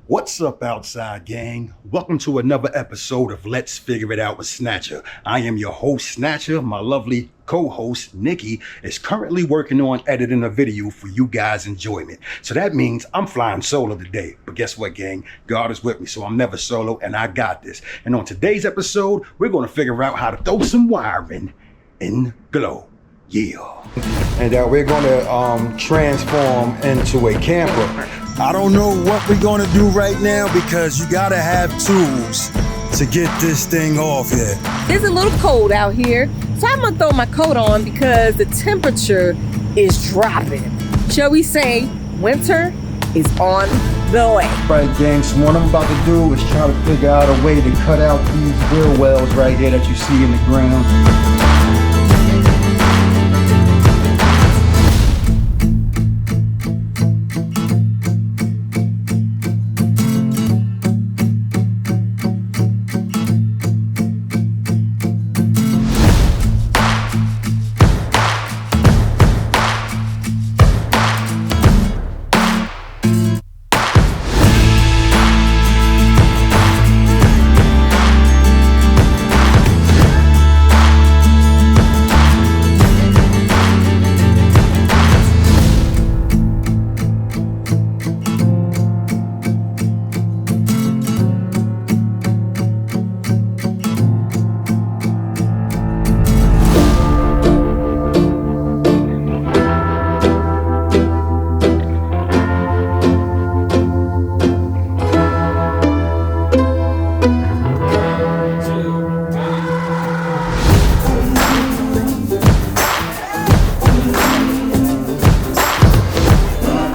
What's up, outside gang? Welcome to another episode of Let's Figure It Out with Snatcher. I am your host, Snatcher. My lovely co-host, Nikki, is currently working on editing a video for you guys' enjoyment. So that means I'm flying solo today. But guess what, gang? God is with me, so I'm never solo, and I got this. And on today's episode, we're going to figure out how to throw some wiring in Glow. Yeah. And we're going to transform into a camper. I don't know what we're going to do right now because you got to have tools to get this thing off here. It's a little cold out here, so I'm going to throw my coat on because the temperature is dropping. Shall we say winter is on the way. Right, gang, so what I'm about to do is try to figure out a way to cut out these wheel wells right here that you see in the ground.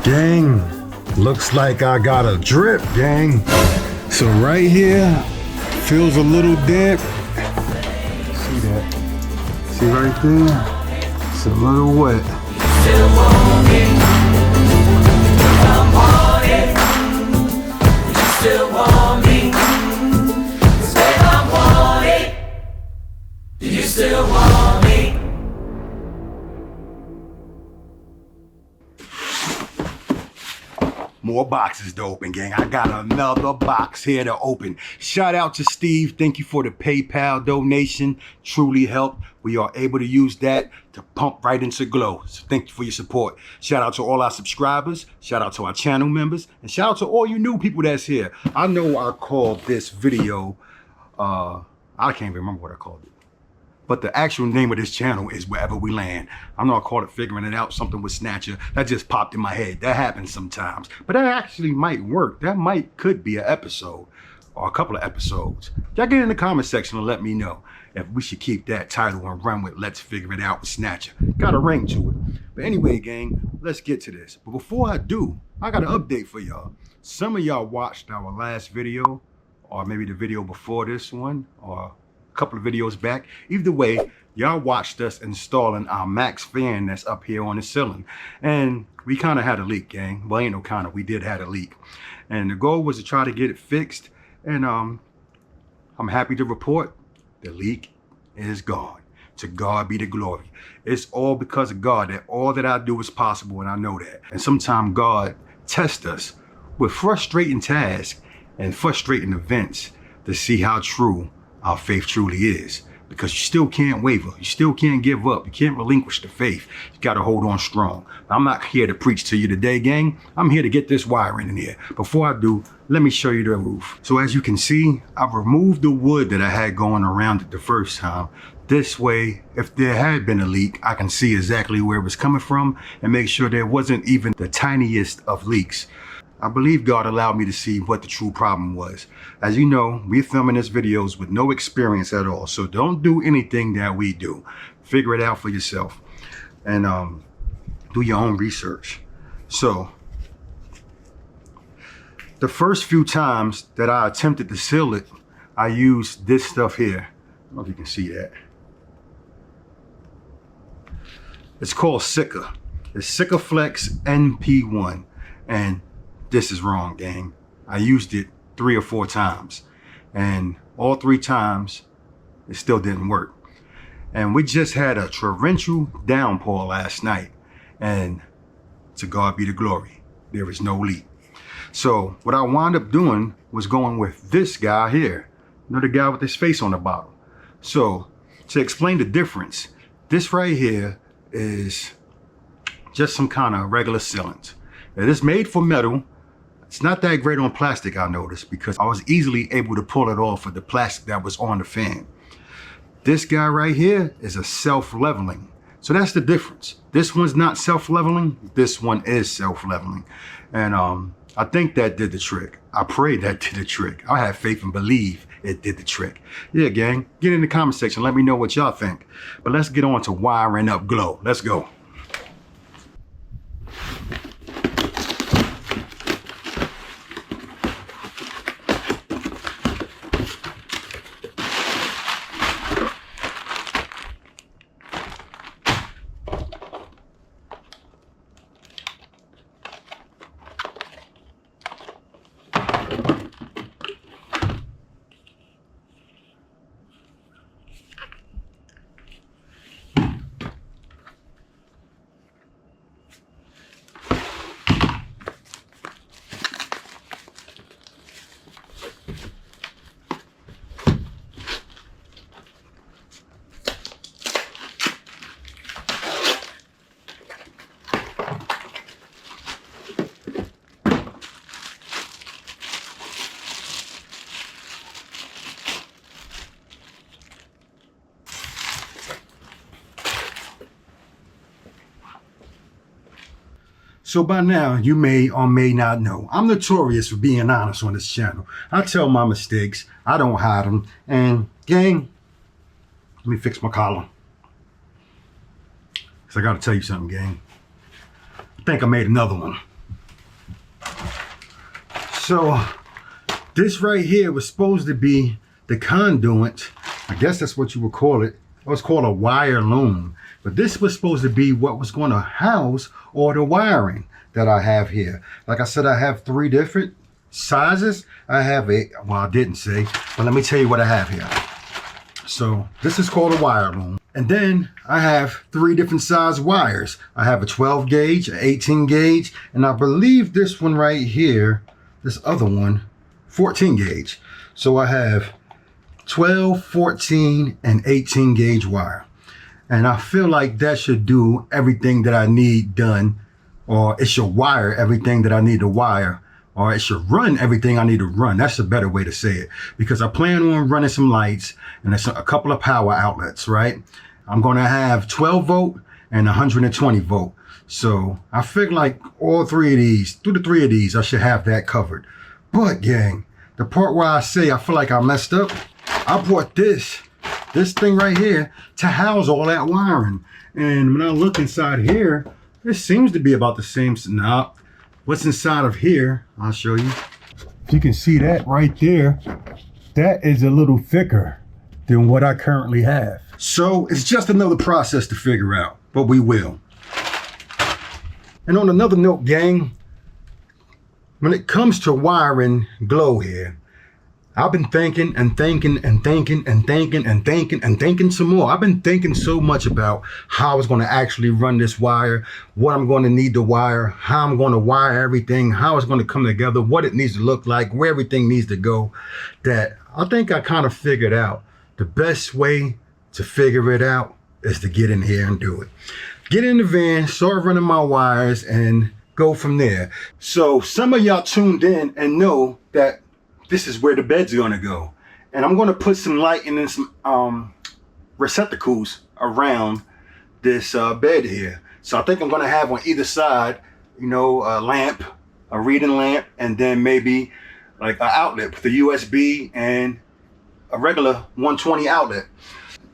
Gang, looks like I got a drip, gang. So right here, feels a little damp. See that? See right there? It's a little wet. Still want it. I want it. You still want me. Say I want it. Do you still want me? More boxes to open, gang. I got another box here to open. Shout out to Steve. Thank you for the PayPal donation. Truly helped. We are able to use that to pump right into Glow. So thank you for your support. Shout out to all our subscribers. Shout out to our channel members. And shout out to all you new people that's here. I know I called this video, I can't remember what I called it. But the actual name of this channel is Wherever We Land. I know I called it Figuring It Out, something with Snatcher. That just popped in my head. That happens sometimes. But that actually might work. That could be an episode or a couple of episodes. Y'all get in the comment section and let me know if we should keep that title and run with Let's Figure It Out with Snatcher. Got a ring to it. But anyway, gang, let's get to this. But before I do, I got an update for y'all. Some of y'all watched our last video, or maybe the video before this one, or couple of videos back. Either way, y'all watched us installing our Maxxair fan that's up here on the ceiling, and we kind of had a leak, gang. Well, ain't no kind of, we did have a leak, and the goal was to try to get it fixed. And I'm happy to report the leak is gone. To God be the glory. It's all because of God that all that I do is possible, and I know that. And sometimes God tests us with frustrating tasks and frustrating events to see how true our faith truly is, because you still can't waver. You still can't give up. You can't relinquish the faith. You got to hold on strong. I'm not here to preach to you today, gang. I'm here to get this wiring in here. Before I do, let me show you the roof. So as you can see, I've removed the wood that I had going around it the first time. This way, if there had been a leak, I can see exactly where it was coming from and make sure there wasn't even the tiniest of leaks. I believe God allowed me to see what the true problem was. As you know, we're filming these videos with no experience at all. So don't do anything that we do. Figure it out for yourself and do your own research. So the first few times that I attempted to seal it, I used this stuff here. I don't know if you can see that. It's called Sika. It's Sikaflex NP1. And this is wrong, gang. I used it 3 or 4 times, and all 3 times it still didn't work. And we just had a torrential downpour last night, and to God be the glory, there is no leak. So what I wound up doing was going with this guy here. You know, the guy with his face on the bottle. So to explain the difference, this right here is just some kind of regular sealant. It is made for metal. It's not that great on plastic, I noticed, because I was easily able to pull it off with the plastic that was on the fan. This guy right here is a self-leveling. So that's the difference. This one's not self-leveling. This one is self-leveling. And I think that did the trick. I pray that did the trick. I have faith and believe it did the trick. Yeah, gang, get in the comment section. Let me know what y'all think. But let's get on to wiring up Glow. Let's go. So by now, you may or may not know, I'm notorious for being honest on this channel. I tell my mistakes, I don't hide them. And gang, let me fix my collar. So I gotta tell you something, gang. I think I made another one. So this right here was supposed to be the conduit. I guess that's what you would call it. It was called a wire loom. But this was supposed to be what was going to house all the wiring that I have here. Like I said, I have 3 different sizes. I have well, I didn't say, but let me tell you what I have here. So this is called a wire loom. And then I have 3 different size wires. I have a 12 gauge, an 18 gauge, and I believe this one right here, this other one, 14 gauge. So I have 12, 14, and 18 gauge wire. And I feel like that should do everything that I need done, or it should wire everything that I need to wire, or it should run everything I need to run. That's a better way to say it, because I plan on running some lights and a couple of power outlets, right? I'm going to have 12 volt and 120 volt. So I feel like all 3 of these, through the 3 of these, I should have that covered. But gang, the part where I say I feel like I messed up, I bought this thing right here to house all that wiring. And when I look inside here, it seems to be about the same. Now, what's inside of here, I'll show you. You can see that right there. That is a little thicker than what I currently have. So it's just another process to figure out, but we will. And on another note, gang, when it comes to wiring Glow here, I've been thinking and thinking and thinking and thinking and thinking and thinking some more. I've been thinking so much about how I was going to actually run this wire, what I'm going to need to wire, how I'm going to wire everything, how it's going to come together, what it needs to look like, where everything needs to go, that I think I kind of figured out the best way to figure it out is to get in here and do it. Get in the van, start running my wires, and go from there. So some of y'all tuned in and know that this is where the bed's gonna go. And I'm gonna put some lighting and some receptacles around this bed here. So I think I'm gonna have on either side, you know, a lamp, a reading lamp, and then maybe like an outlet with a USB and a regular 120 outlet.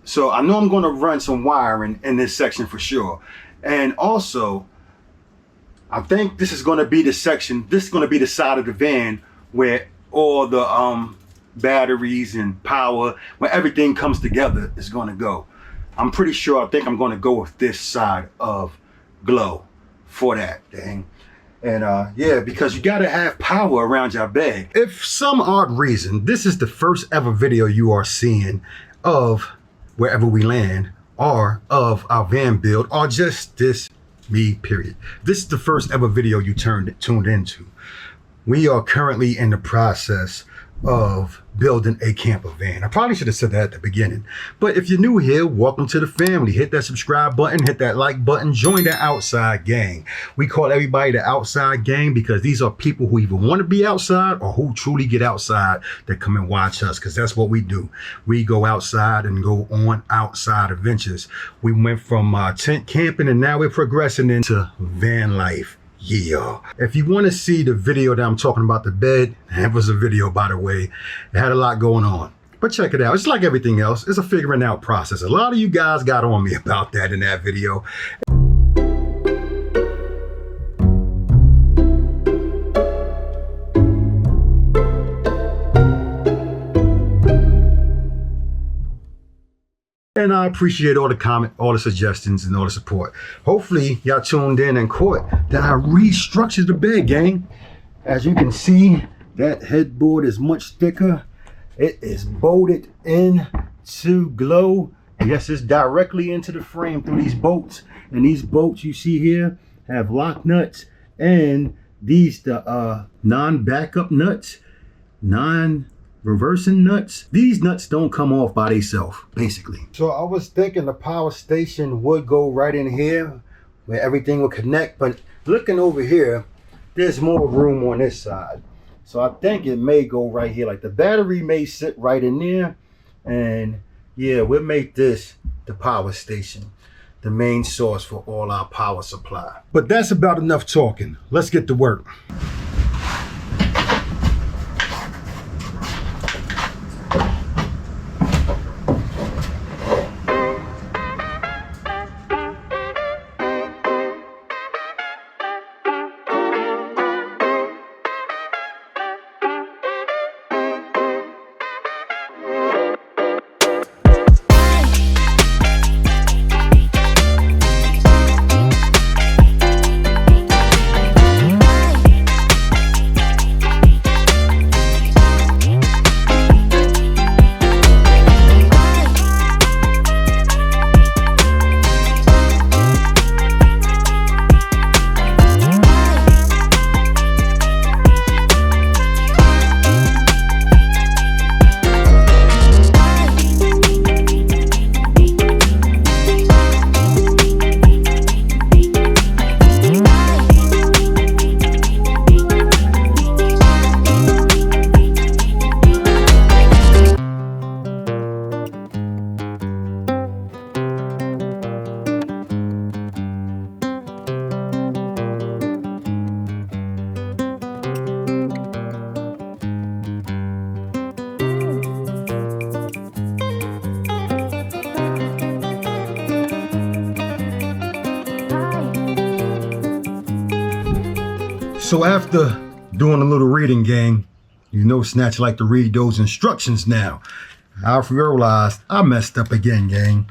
So I know I'm gonna run some wiring in this section for sure. And also, I think this is gonna be the section, this is gonna be the side of the van where all the batteries and power, when everything comes together, is going to go. I'm pretty sure, I think I'm going to go with this side of Glow for that thing. And yeah, because you got to have power around your bed. If some odd reason, this is the first ever video you are seeing of Wherever We Land, or of our van build, or just this me period. This is the first ever video you tuned into. we are currently in the process of building a camper van. I probably should have said that at the beginning. But if you're new here, welcome to the family. Hit that subscribe button, hit that like button, join the outside gang. We call everybody the outside gang because these are people who either want to be outside or who truly get outside that come and watch us, because that's what we do. We go outside and go on outside adventures. We went from tent camping and now we're progressing into van life. Yeah. If you want to see the video that I'm talking about, the bed, it was a video, by the way. It had a lot going on. But check it out. It's like everything else. It's a figuring out process. A lot of you guys got on me about that in that video. And I appreciate all the comment, all the suggestions, and all the support. Hopefully, y'all tuned in and caught that I restructured the bed, gang. As you can see, that headboard is much thicker. It is bolted in to glow. Yes, it's directly into the frame through these bolts. And these bolts you see here have lock nuts. And these, the non-backup nuts, non-reversing nuts. These nuts don't come off by themselves, basically. So I was thinking the power station would go right in here where everything would connect, but looking over here, there's more room on this side. So I think it may go right here. Like the battery may sit right in there, and yeah, we'll make this the power station, the main source for all our power supply. But that's about enough talking. Let's get to work. So after doing a little reading, gang, you know Snatcher like to read those instructions now. I realized I messed up again, gang.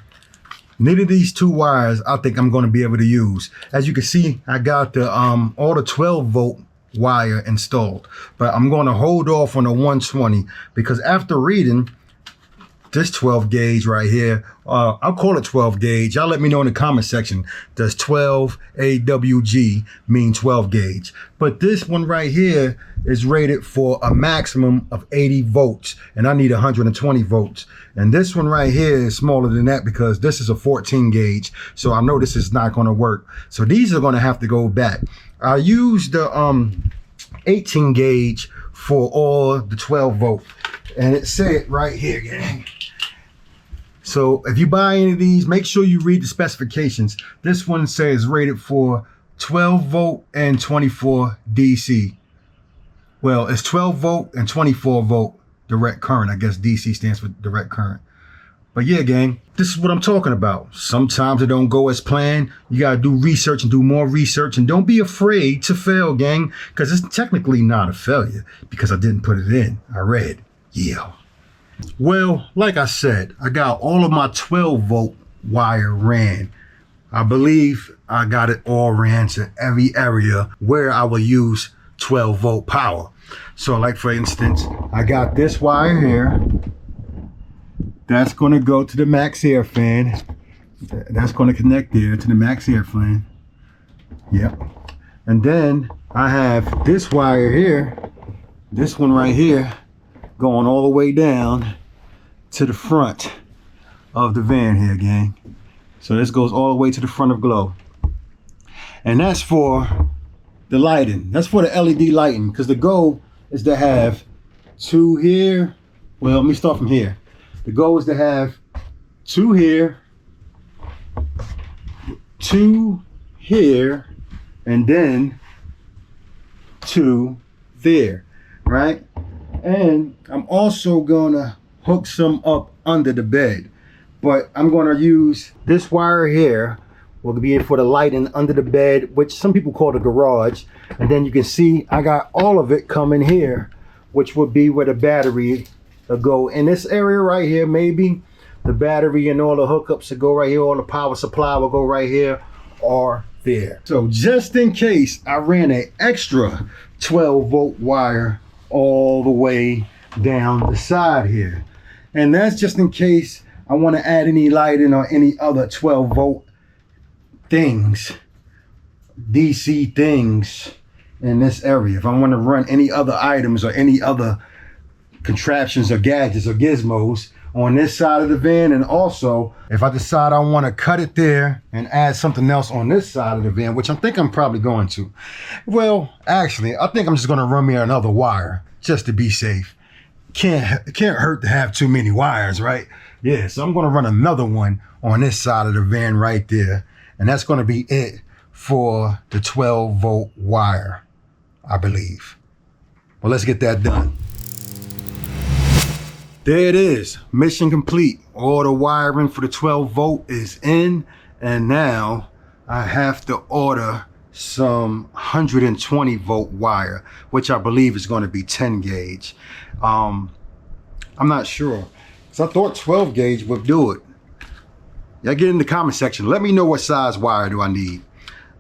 Neither of these two wires I think I'm going to be able to use. As you can see, I got the all the 12 volt wire installed, but I'm going to hold off on the 120 because after reading this 12 gauge right here, I'll call it 12 gauge. Y'all let me know in the comment section, does 12 AWG mean 12 gauge? But this one right here is rated for a maximum of 80 volts, and I need 120 volts. And this one right here is smaller than that because this is a 14 gauge. So I know this is not gonna work. So these are gonna have to go back. I used the 18 gauge for all the 12 volt, and it said right here, gang. So if you buy any of these, make sure you read the specifications. This one says rated for 12 volt and 24 DC. Well, it's 12 volt and 24 volt direct current. I guess DC stands for direct current. But yeah, gang, this is what I'm talking about. Sometimes it don't go as planned. You gotta do research and do more research, and don't be afraid to fail, gang, because it's technically not a failure because I didn't put it in. I read, yeah. Well, like I said, I got all of my 12 volt wire ran. I believe I got it all ran to every area where I will use 12 volt power. So like for instance, I got this wire here. That's going to go to the Maxxair fan. That's going to connect there to the Maxxair fan. Yep. And then I have this wire here, this one right here, going all the way down to the front of the van here, gang. So this goes all the way to the front of Glow. And that's for the lighting. That's for the LED lighting, because the goal is to have 2 here. Well, let me start from here. The goal is to have 2 here, 2 here, and then 2 there, right? And I'm also gonna hook some up under the bed, but I'm gonna use this wire here will be for the lighting under the bed, which some people call the garage. And then you can see I got all of it coming here, which would be where the battery will go in this area right here. Maybe the battery and all the hookups will go right here, all the power supply will go right here or there. So just in case, I ran an extra 12-volt wire all the way down the side here, and that's just in case I want to add any lighting or any other 12-volt things, DC things in this area. If I want to run any other items or any other contraptions or gadgets or gizmos on this side of the van, and also if I decide I want to cut it there and add something else on this side of the van, which I think I'm probably going to. Well, actually, I think I'm just going to run me another wire just to be safe. Can't hurt to have too many wires, right? Yeah, so I'm going to run another one on this side of the van right there. And that's going to be it for the 12-volt wire, I believe. Well, let's get that done. There it is, mission complete. All the wiring for the 12-volt is in, and now I have to order some 120-volt wire, which I believe is going to be 10 gauge. I'm not sure, because I thought 12 gauge would do it. Y'all get in the comment section. Let me know what size wire do I need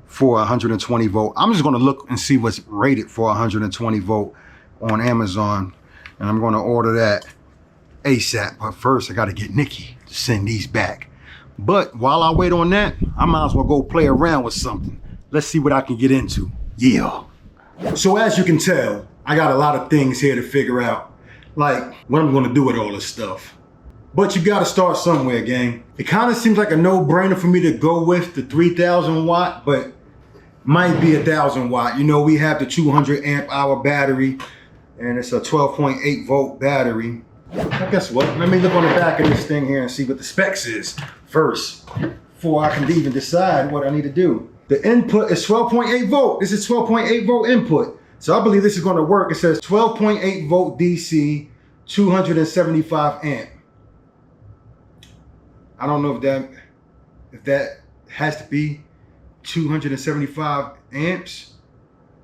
for 120 volt. I'm just going to look and see what's rated for 120 volt on Amazon, and I'm going to order that ASAP. But first, I got to get Nikki to send these back. But while I wait on that, I might as well go play around with something. Let's see what I can get into. Yeah. So as you can tell, I got a lot of things here to figure out, like what I'm going to do with all this stuff. But you got to start somewhere, gang. It kind of seems like a no-brainer for me to go with the 3,000 watt, but might be 1,000 watt. You know, we have the 200 amp hour battery, and it's a 12.8 volt battery. Well, guess what? Let me look on the back of this thing here and see what the specs is first, before I can even decide what I need to do. The input is 12.8 volt. This is 12.8 volt input. So I believe this is going to work. It says 12.8 volt DC, 275 amp. I don't know if that has to be 275 amps,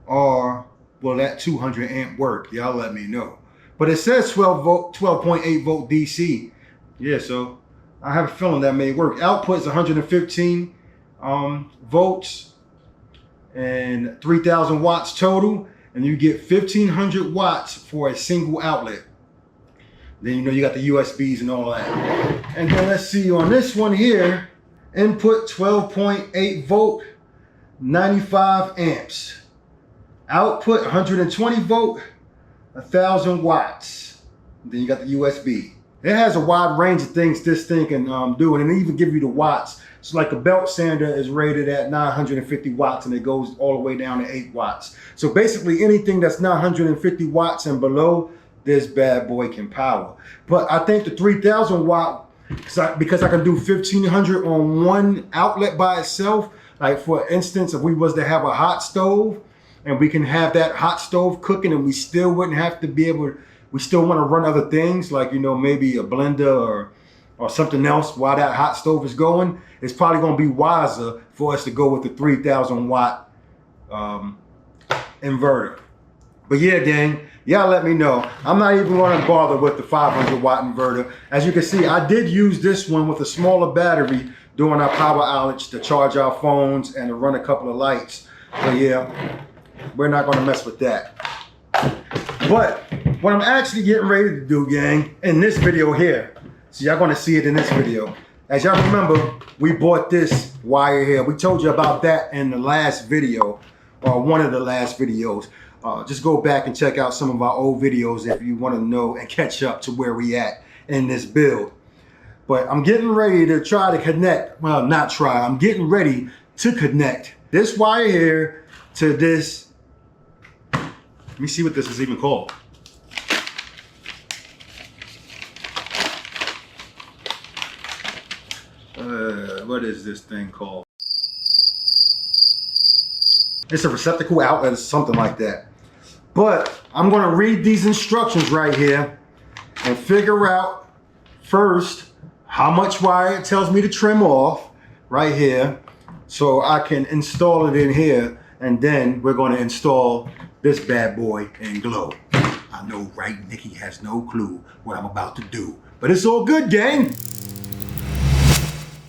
or will that 200 amp work? Y'all let me know. But it says 12.8 volt DC. Yeah, so I have a feeling that may work. Output is 115 volts and 3,000 watts total, and you get 1,500 watts for a single outlet. Then you know you got the USBs and all that. And then let's see on this one here, input 12.8 volt, 95 amps. Output 120 volt, 1,000 watts. Then you got the USB. It has a wide range of things this thing can do, and it even give you the watts. So like a belt sander is rated at 950 watts, and it goes all the way down to 8 watts. So basically anything that's 950 watts and below, this bad boy can power. But I think the 3,000 watt, because I can do 1,500 on one outlet by itself. Like for instance, if we was to have a hot stove, and we can have that hot stove cooking, and we still wouldn't have to be able, we still want to run other things, like, you know, maybe a blender or something else while that hot stove is going, it's probably going to be wiser for us to go with the 3,000 watt inverter. But yeah, gang, y'all let me know. I'm not even going to bother with the 500 watt inverter. As you can see, I did use this one with a smaller battery during our power outage to charge our phones and to run a couple of lights. But yeah, we're not going to mess with that. But what I'm actually getting ready to do, gang, in this video here, so y'all going to see it in this video. As y'all remember, we bought this wire here. We told you about that in the last video or one of the last videos. Just go back and check out some of our old videos if you want to know and catch up to where we at in this build. But I'm getting ready to try to connect. Well, not try. I'm getting ready to connect this wire here to this. Let me see what this is even called. What is this thing called? It's a receptacle outlet or something like that. But I'm going to read these instructions right here and figure out first how much wire it tells me to trim off right here so I can install it in here, and then we're going to install this bad boy in glow. I know, right? Nikki has no clue what I'm about to do, but it's all good, gang.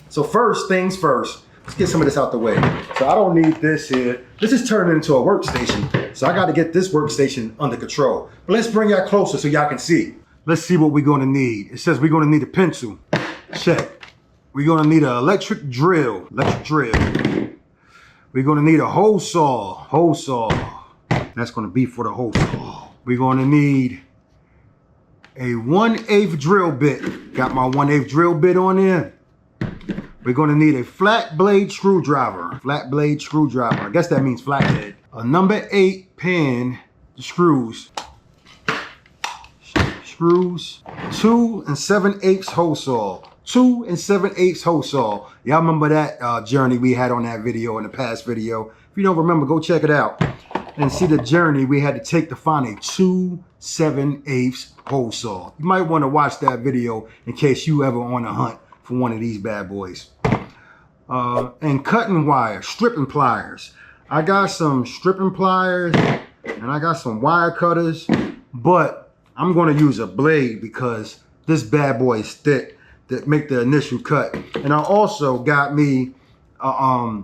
So first things first, let's get some of this out the way. So I don't need this here. This is turning into a workstation. So I got to get this workstation under control. But let's bring y'all closer so y'all can see. Let's see what we're going to need. It says we're going to need a pencil. Check. We're going to need an electric drill. We're going to need a hole saw. That's going to be for the hole saw. We're going to need a 1/8 drill bit. Got my 1/8 drill bit on there. We're going to need a flat blade screwdriver. I guess that means flathead. A number 8 pin screws. 2 7/8 hole saw. 2 7/8 hole saw. Y'all remember that journey we had on that video in the past video? If you don't remember, go check it out and see the journey we had to take to find a 2 7/8 hole saw. You might want to watch that video in case you ever on a hunt for one of these bad boys. And cutting wire, stripping pliers. I got some stripping pliers and I got some wire cutters, but I'm going to use a blade because this bad boy is thick to make the initial cut. And I also got me a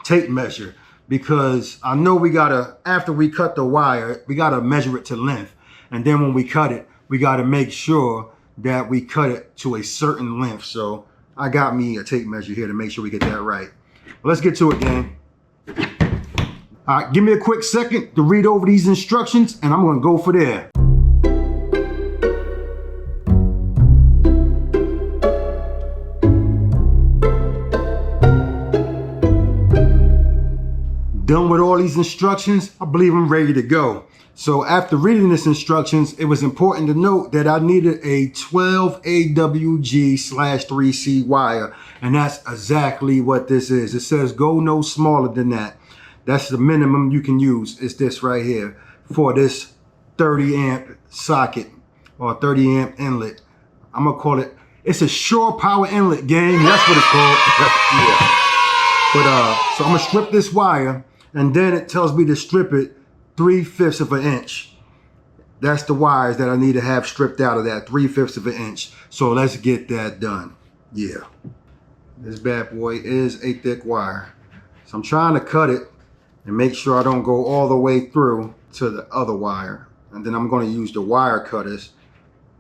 tape measure because I know we gotta, after we cut the wire, we gotta measure it to length. And then when we cut it, we gotta make sure that we cut it to a certain length. So I got me a tape measure here to make sure we get that right. But let's get to it, gang. All right, give me a quick second to read over these instructions and I'm gonna go for there. Done with all these instructions, I believe I'm ready to go. So after reading these instructions, it was important to note that I needed a 12 AWG/3C wire, and that's exactly what this is. It says go no smaller than that. That's the minimum you can use. It's this right here for this 30 amp socket or 30 amp inlet. I'm gonna call it, it's a shore power inlet, gang. That's what it's called. Yeah. But so I'm gonna strip this wire, and then it tells me to strip it 3/5 of an inch. That's the wires that I need to have stripped out of that, 3/5 of an inch. So let's get that done. Yeah. This bad boy is a thick wire. So I'm trying to cut it and make sure I don't go all the way through to the other wire. And then I'm going to use the wire cutters,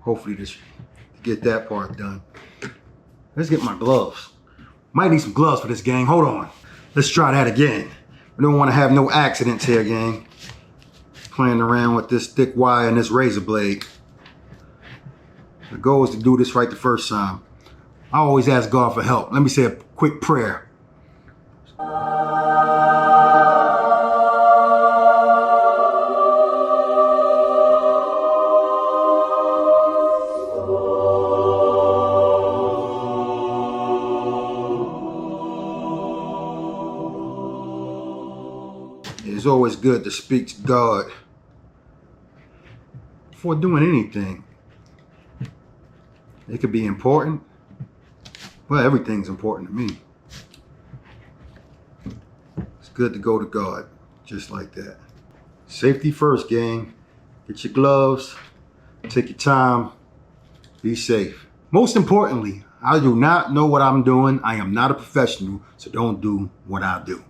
hopefully to get that part done. Let's get my gloves. Might need some gloves for this, gang. Hold on. Let's try that again. We don't want to have no accidents here, gang. Playing around with this thick wire and this razor blade. The goal is to do this right the first time. I always ask God for help. Let me say a quick prayer. It's always good to speak to God before doing anything. It could be important. Well, everything's important to me. It's good to go to God, just like that. Safety first, gang. Get your gloves, take your time, be safe. Most importantly, I do not know what I'm doing. I am not a professional, so don't do what I do.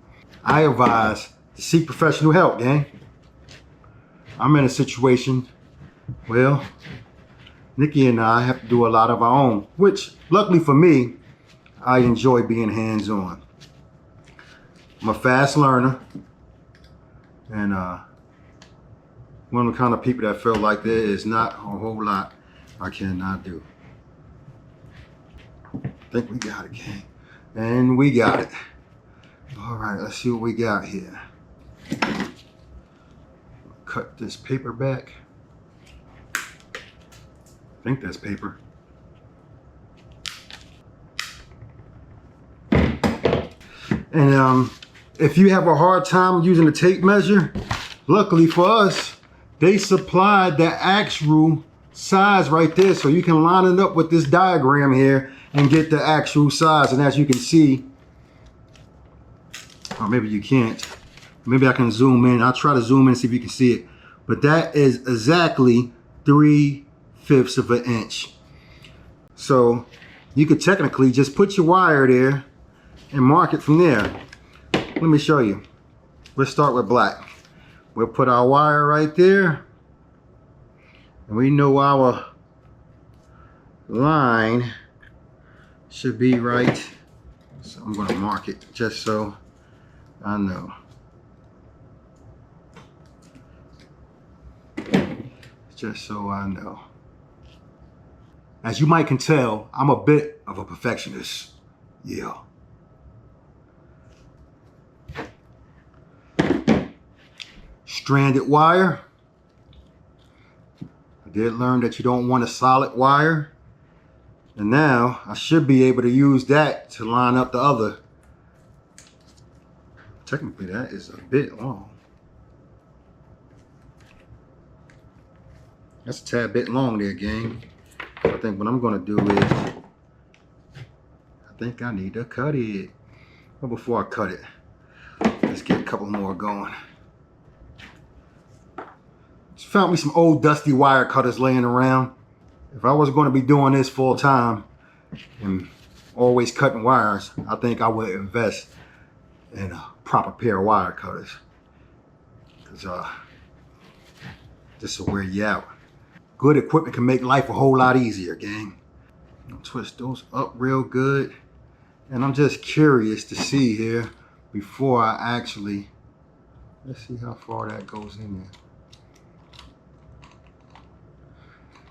I advise to seek professional help, gang. I'm in a situation, well, Nikki and I have to do a lot of our own, which luckily for me, I enjoy being hands-on. I'm a fast learner. And one of the kind of people that feel like there is not a whole lot I cannot do. I think we got it, gang. And we got it. All right, let's see what we got here. Cut this paper back. I think that's paper. And if you have a hard time using the tape measure, luckily for us, they supplied the actual size right there, so you can line it up with this diagram here and get the actual size. And as you can see, or maybe you can't, maybe I can zoom in. I'll try to zoom in and see if you can see it, but that is exactly 3/5 of an inch. So you could technically just put your wire there and mark it from there. Let me show you. Let's start with black. We'll put our wire right there, and we know our line should be right. So I'm gonna mark it just so I know. Just so I know. As you might can tell, I'm a bit of a perfectionist. Yeah. Stranded wire. I did learn that you don't want a solid wire. And now I should be able to use that to line up the other. Technically that is a bit long. That's a tad bit long there, gang. I think what I'm gonna do is, I think I need to cut it. But before I cut it, let's get a couple more going. Just found me some old dusty wire cutters laying around. If I was going to be doing this full time and always cutting wires, I think I would invest in a proper pair of wire cutters. Because this will wear you out. Good equipment can make life a whole lot easier, gang. I'll twist those up real good. And I'm just curious to see here before I actually, let's see how far that goes in there.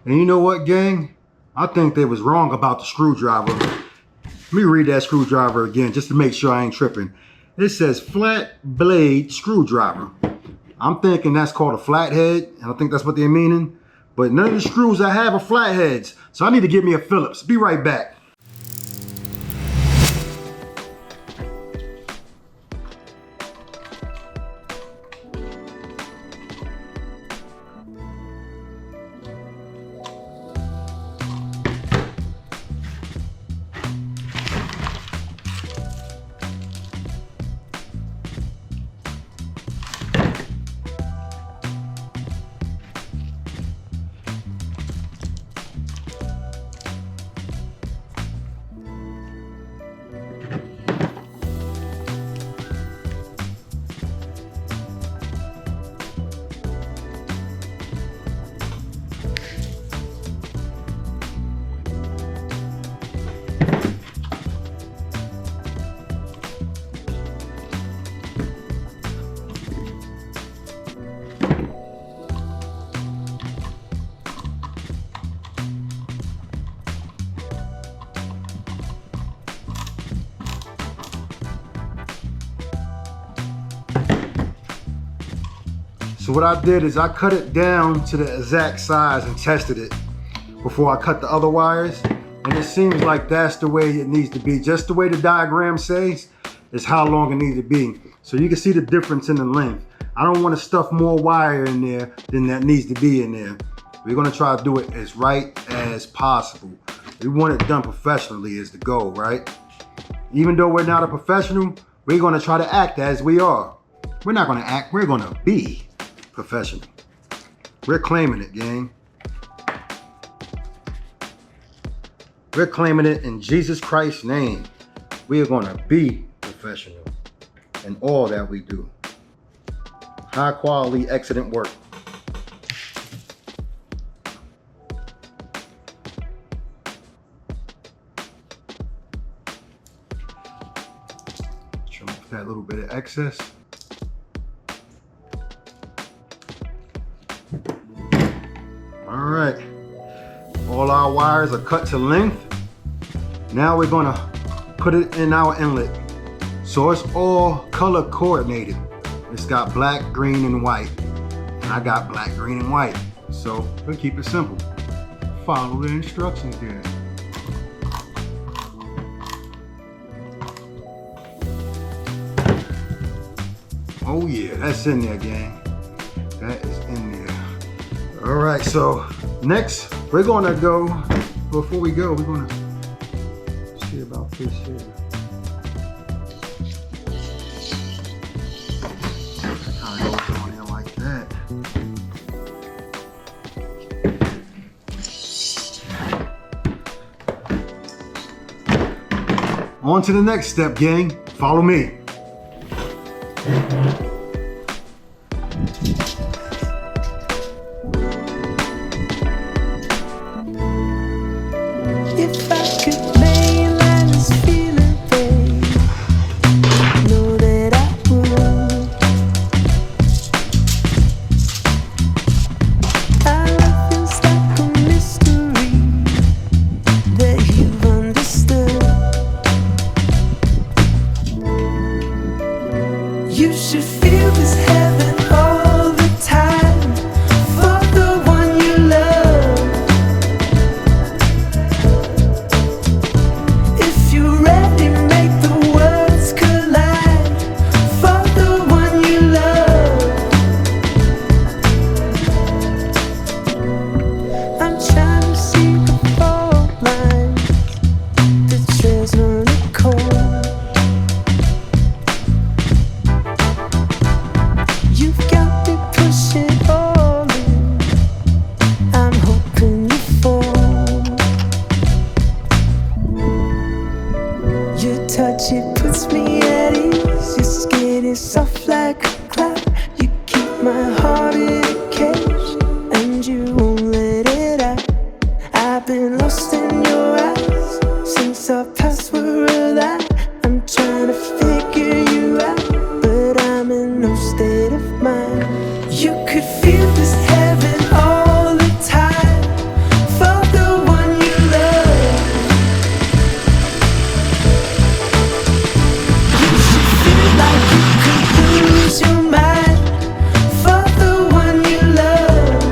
And you know what, gang? I think they was wrong about the screwdriver. Let me read that screwdriver again just to make sure I ain't tripping. It says flat blade screwdriver. I'm thinking that's called a flathead, and I think that's what they're meaning. But none of the screws I have are flatheads, so I need to get me a Phillips. Be right back. So what I did is I cut it down to the exact size and tested it before I cut the other wires. And it seems like that's the way it needs to be. Just the way the diagram says is how long it needs to be. So you can see the difference in the length. I don't want to stuff more wire in there than that needs to be in there. We're gonna try to do it as right as possible. We want it done professionally is the goal, right? Even though we're not a professional, we're gonna try to act as we are. We're not gonna act, we're gonna be professional. We're claiming it, gang. We're claiming it in Jesus Christ's name. We are gonna be professional in all that we do. High quality, excellent work. Trim off that little bit of excess. All our wires are cut to length. Now we're gonna put it in our inlet. So it's all color coordinated. It's got black, green, and white. And I got black, green, and white. So we'll keep it simple. Follow the instructions there. Oh yeah, that's in there, gang. That is in there. All right, so next we're gonna go, before we go, we're gonna see about this here. Kind of goes on here like that. On to the next step, gang. Follow me. If I could mainland this feeling, babe, know that I would. Our love feels like a mystery that you've understood. You should feel this heaven all the time for the one you love. If you're ready, make the worlds collide for the one you love. I'm trying to see the fault lines, the trails running cold. You've got me pushing all in. I'm hoping you fall. Your touch, it puts me at ease. Your skin is soft like a cloud. You keep my heart in a cage, and you won't let it out. I've been lost in your eyes since our paths were aligned. I'm trying to figure you out, but I'm in no state of mind. You could feel this heaven all the time for the one you love. You should feel like you could lose your mind for the one you love.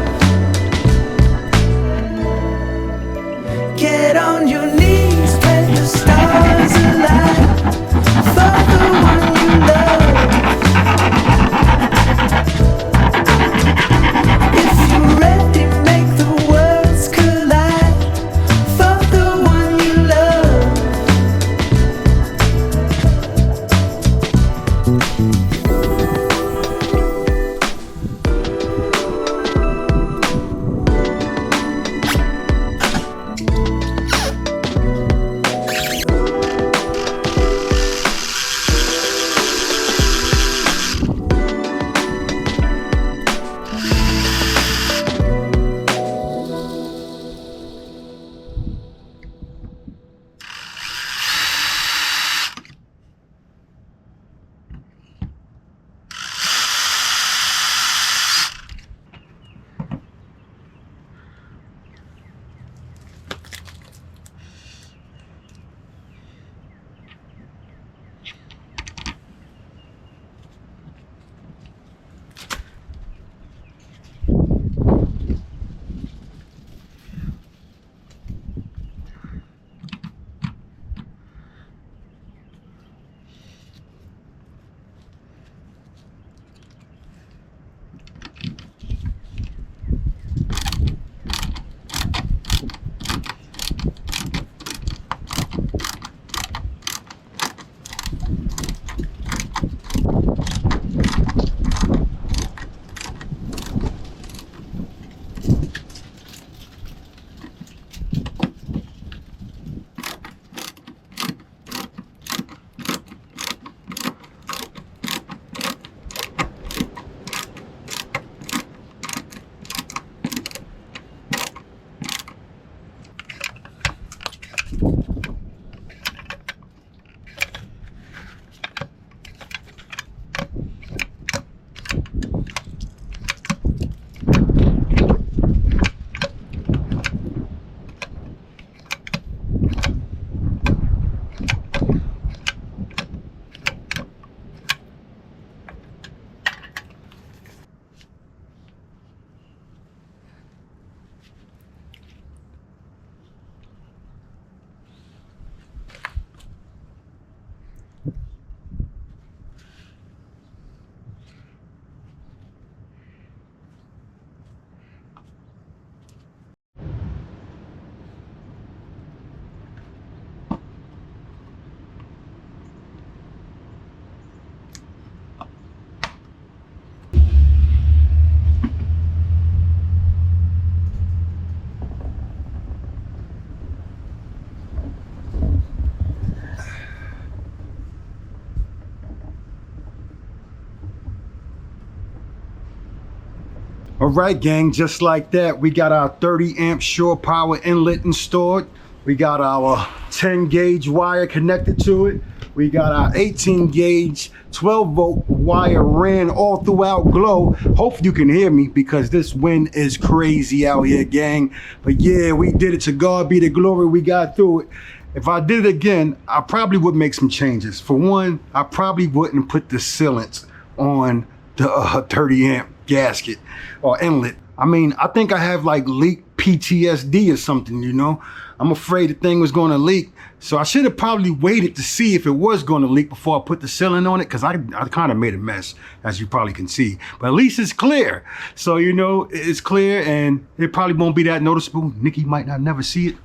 All right, gang, just like that, we got our 30 amp shore power inlet installed. We got our 10 gauge wire connected to it. We got our 18 gauge 12 volt wire ran all throughout Glow. Hope you can hear me because this wind is crazy out here, gang. But yeah, we did it. To God be the glory, we got through it. If I did it again, I probably would make some changes. For one, I probably wouldn't put the sealant on the 30 amp gasket or inlet. I mean, I think I have like leak PTSD or something, you know? I'm afraid the thing was gonna leak. So I should have probably waited to see if it was gonna leak before I put the sealant on it, because I kind of made a mess, as you probably can see. But at least it's clear. So, you know, it's clear and it probably won't be that noticeable. Nikki might not never see it.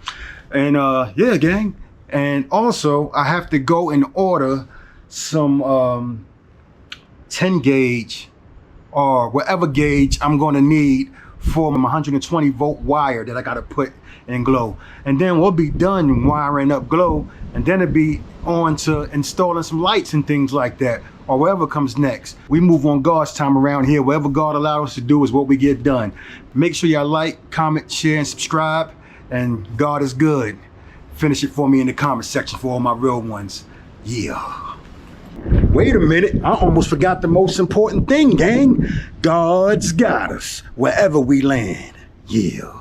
And yeah, gang. And also, I have to go and order some 10 gauge or whatever gauge I'm gonna need for my 120 volt wire that I gotta put in Glow. And then we'll be done wiring up Glow, and then it'll be on to installing some lights and things like that, or whatever comes next. We move on God's time around here. Whatever God allows us to do is what we get done. Make sure y'all like, comment, share, and subscribe, and God is good. Finish it for me in the comment section for all my real ones. Yeah. Wait a minute, I almost forgot the most important thing, gang. God's got us wherever we land. Yeah.